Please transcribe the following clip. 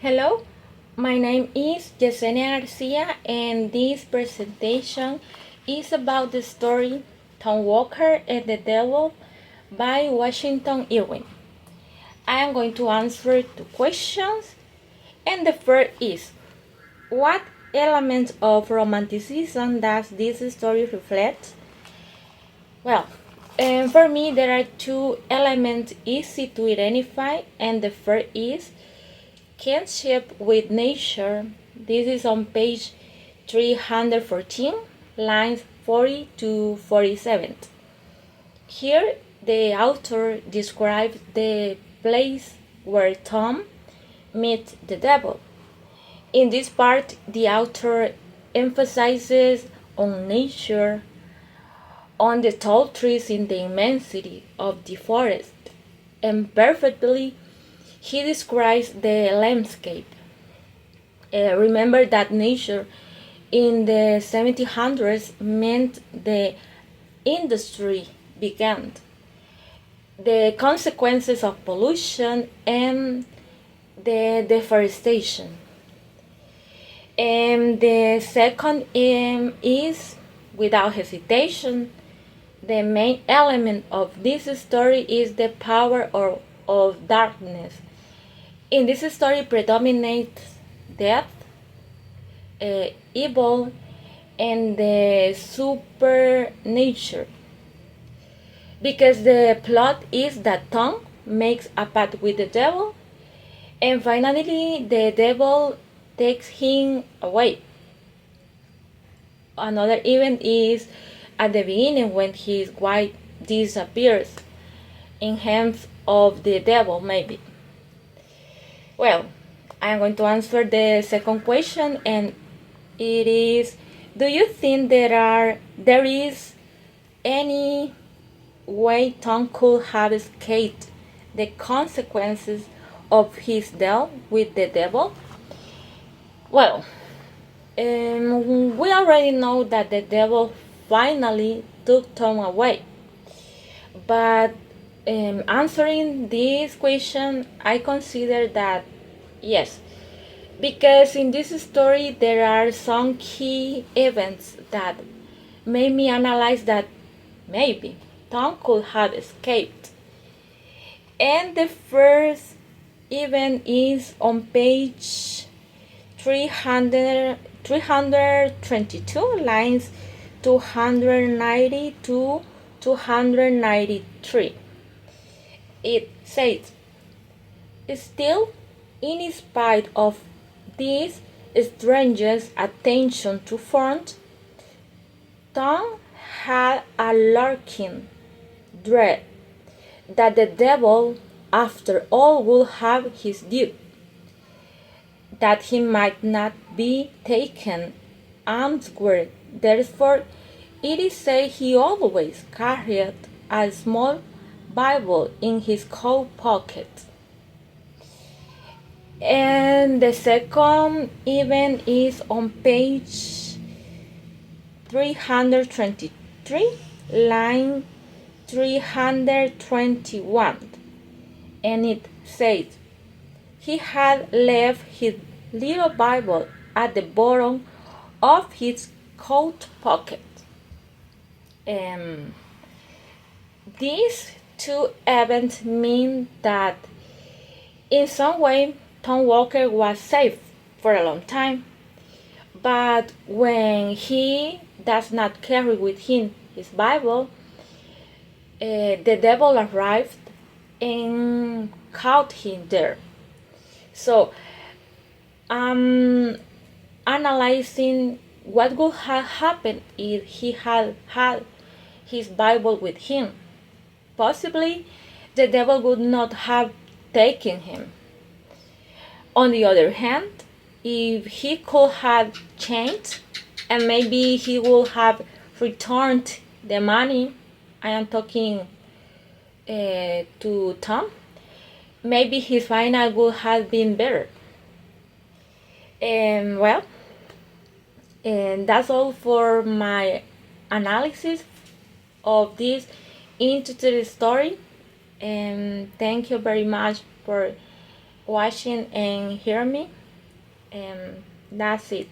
Hello, my name is García, and this presentation is about the story Tom Walker and the Devil by Washington Irving. I am going to answer two questions, and the first is, what elements of romanticism does this story reflect? Well, for me, there are two elements easy to identify, and the first is kinship with nature. This is on page 314, lines 40 to 47. Here, the author describes the place where Tom meets the devil. In this part, the author emphasizes on nature, on the tall trees in the immensity of the forest, and perfectly he describes the landscape. Remember that nature in the 1700s meant the industry began, the consequences of pollution and the deforestation. And the second is, without hesitation, the main element of this story is the power of darkness. In this story predominates death, evil, and the supernature. Because the plot is that Tom makes a pact with the devil, and finally the devil takes him away. Another event is at the beginning when his wife disappears in hands of the devil, maybe. Well, I am going to answer the second question, and it is: do you think there is any way Tom could have escaped the consequences of his deal with the devil? Well, we already know that the devil finally took Tom away, but answering this question, I consider that yes, because in this story there are some key events that made me analyze that maybe Tom could have escaped. And the first event is on page 322, lines 290 to 293. It says, still, in spite of this stranger's attention to front, Tom had a lurking dread that the devil, after all, would have his due, that he might not be taken unsquared. Therefore, it is said he always carried a small Bible in his coat pocket. And the second event is on page 323, line 321, and it says, he had left his little Bible at the bottom of his coat pocket. These two events mean that in some way Tom Walker was safe for a long time, but when he does not carry with him his Bible, the devil arrived and caught him there. So, analyzing what would have happened if he had had his Bible with him. Possibly, the devil would not have taken him. On the other hand, if he could have changed, and maybe he would have returned the money, I am talking to Tom, maybe his final would have been better. And well, and that's all for my analysis of this interesting story. And thank you very much for watching and hear me. And that's it.